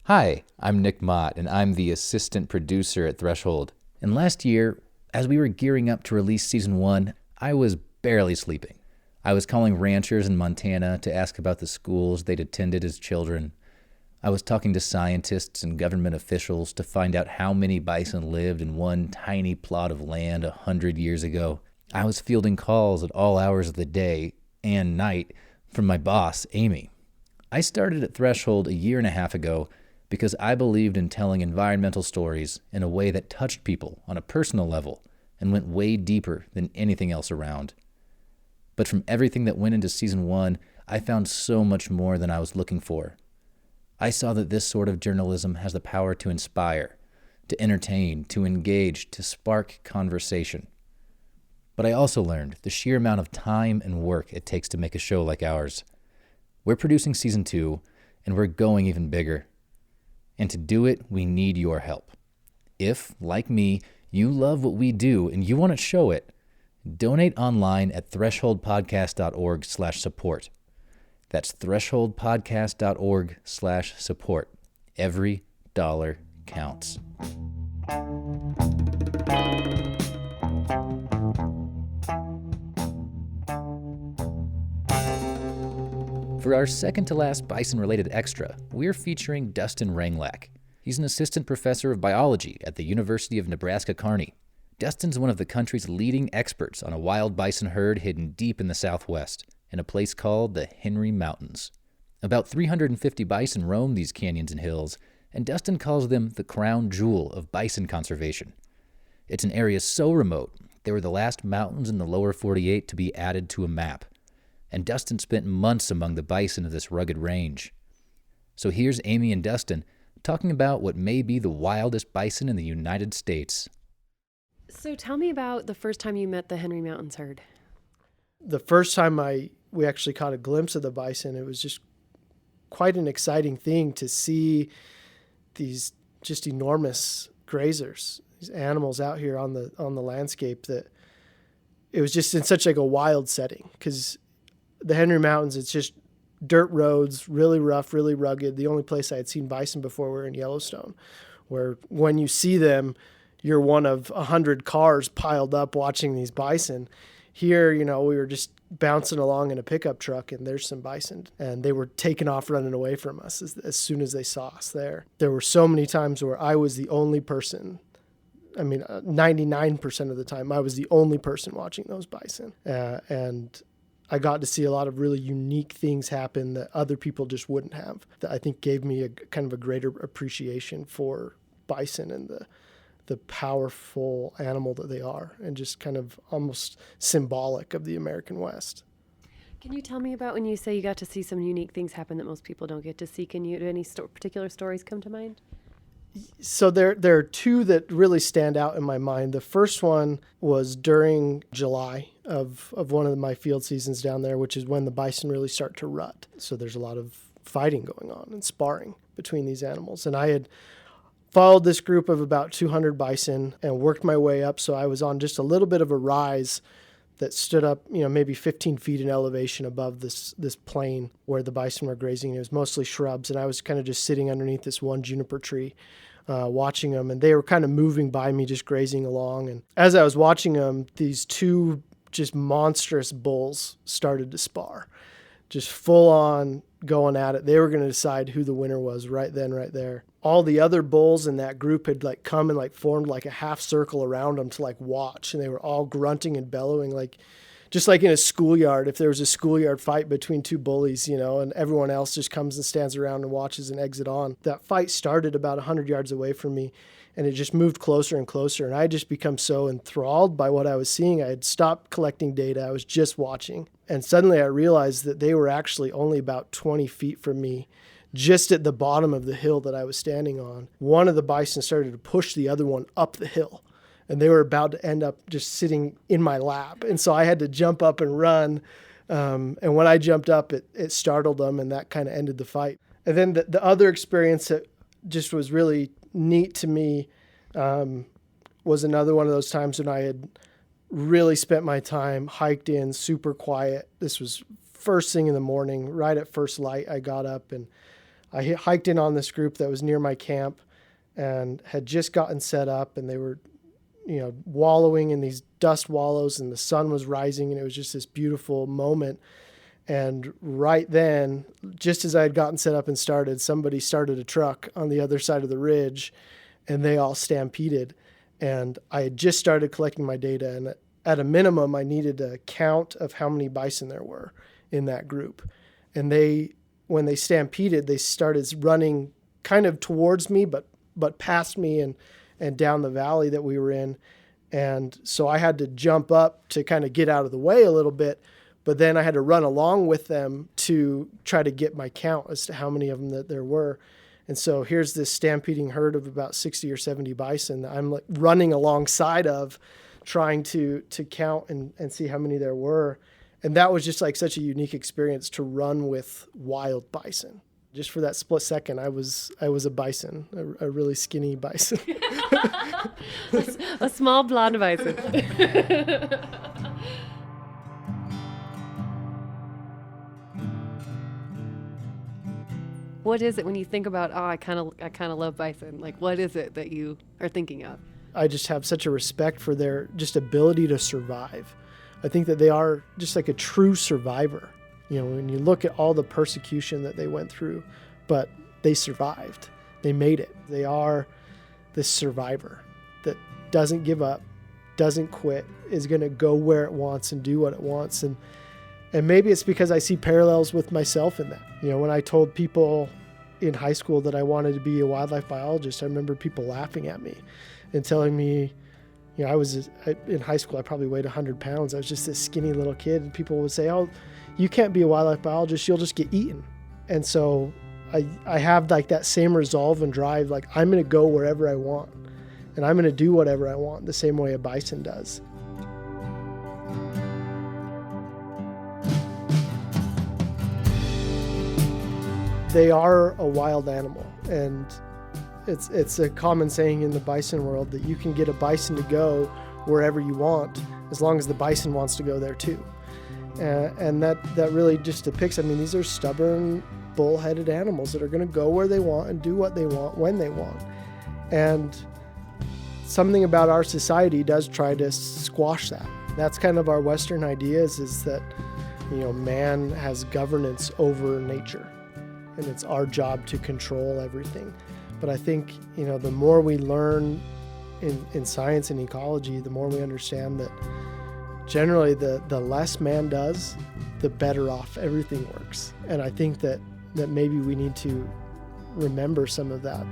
Hi, I'm Nick Mott, and I'm the assistant producer at Threshold. And last year, as we were gearing up to release Season 1, I was barely sleeping. I was calling ranchers in Montana to ask about the schools they'd attended as children. I was talking to scientists and government officials to find out how many bison lived in one tiny plot of land 100 years ago. I was fielding calls at all hours of the day and night from my boss, Amy. I started at Threshold a year and a half ago because I believed in telling environmental stories in a way that touched people on a personal level and went way deeper than anything else around. But from everything that went into Season 1, I found so much more than I was looking for. I saw that this sort of journalism has the power to inspire, to entertain, to engage, to spark conversation. But I also learned the sheer amount of time and work it takes to make a show like ours. We're producing Season 2, and we're going even bigger. And to do it, we need your help. If, like me, you love what we do and you want to show it, donate online at thresholdpodcast.org/support. That's thresholdpodcast.org/support. Every dollar counts. For our second-to-last bison-related extra, we're featuring Dustin Ranglack. He's an assistant professor of biology at the University of Nebraska-Kearney. Dustin's one of the country's leading experts on a wild bison herd hidden deep in the Southwest, in a place called the Henry Mountains. About 350 bison roam these canyons and hills, and Dustin calls them the crown jewel of bison conservation. It's an area so remote, they were the last mountains in the lower 48 to be added to a map. And Dustin spent months among the bison of this rugged range. So here's Amy and Dustin talking about what may be the wildest bison in the United States. So tell me about the first time you met the Henry Mountains herd. The first time we actually caught a glimpse of the bison, it was just quite an exciting thing to see these just enormous grazers, these animals out here on the landscape. That it was just in such like a wild setting, because the Henry Mountains, it's just dirt roads, really rough, really rugged. The only place I had seen bison before were in Yellowstone, where when you see them, you're one of 100 cars piled up watching these bison. Here, we were just bouncing along in a pickup truck, and there's some bison, and they were taking off running away from us as soon as they saw us there. There were so many times where I was the only person. 99% of the time, I was the only person watching those bison. And I got to see a lot of really unique things happen that other people just wouldn't have, that I think gave me a kind of a greater appreciation for bison and the powerful animal that they are, and just kind of almost symbolic of the American West. Can you tell me about when you say you got to see some unique things happen that most people don't get to see? Do any particular stories come to mind? So there are two that really stand out in my mind. The first one was during July of one of my field seasons down there, which is when the bison really start to rut. So there's a lot of fighting going on and sparring between these animals. And I had followed this group of about 200 bison and worked my way up. So I was on just a little bit of a rise that stood up, maybe 15 feet in elevation above this plain where the bison were grazing. It was mostly shrubs, and I was kind of just sitting underneath this one juniper tree, watching them, and they were kind of moving by me, just grazing along. And as I was watching them, these two just monstrous bulls started to spar, just full on going at it. They were going to decide who the winner was right then, right there. All the other bulls in that group had come and formed a half circle around them to watch, and they were all grunting and bellowing, just like in a schoolyard. If there was a schoolyard fight between two bullies, and everyone else just comes and stands around and watches and exit on. That fight started about 100 yards away from me, and it just moved closer and closer, and I had just become so enthralled by what I was seeing. I had stopped collecting data. I was just watching, and suddenly I realized that they were actually only about 20 feet from me, just at the bottom of the hill that I was standing on. One of the bison started to push the other one up the hill, and they were about to end up just sitting in my lap. And so I had to jump up and run. And when I jumped up, it startled them, and that kind of ended the fight. And then the other experience that just was really neat to me was another one of those times when I had really spent my time hiked in, super quiet. This was first thing in the morning, right at first light. I got up and I hiked in on this group that was near my camp and had just gotten set up, and they were, wallowing in these dust wallows, and the sun was rising, and it was just this beautiful moment. And right then, just as I had gotten set up and started, somebody started a truck on the other side of the ridge, and they all stampeded. And I had just started collecting my data, and at a minimum, I needed a count of how many bison there were in that group. And when they stampeded, they started running kind of towards me, but past me and down the valley that we were in. And so I had to jump up to kind of get out of the way a little bit, but then I had to run along with them to try to get my count as to how many of them that there were. And so here's this stampeding herd of about 60 or 70 bison that I'm like running alongside of, trying to count and see how many there were. And that was just like such a unique experience to run with wild bison. Just for that split second, I was a bison, a really skinny bison. A small blonde bison. What is it when you think about, I kind of love bison? Like, what is it that you are thinking of? I just have such a respect for their just ability to survive. I think that they are just like a true survivor. When you look at all the persecution that they went through, but they survived. They made it. They are this survivor that doesn't give up, doesn't quit, is going to go where it wants and do what it wants. And maybe it's because I see parallels with myself in that. When I told people in high school that I wanted to be a wildlife biologist, I remember people laughing at me and telling me, I was in high school, I probably weighed 100 pounds. I was just this skinny little kid, and people would say, oh, you can't be a wildlife biologist, you'll just get eaten. And so I have like that same resolve and drive, like I'm going to go wherever I want, and I'm going to do whatever I want, the same way a bison does. They are a wild animal, and it's a common saying in the bison world that you can get a bison to go wherever you want as long as the bison wants to go there too. And that really just depicts, these are stubborn, bull-headed animals that are going to go where they want and do what they want when they want. And something about our society does try to squash that. That's kind of our Western ideas, is that, man has governance over nature, and it's our job to control everything. But I think, the more we learn in science and ecology, the more we understand that generally the less man does, the better off everything works. And I think that maybe we need to remember some of that.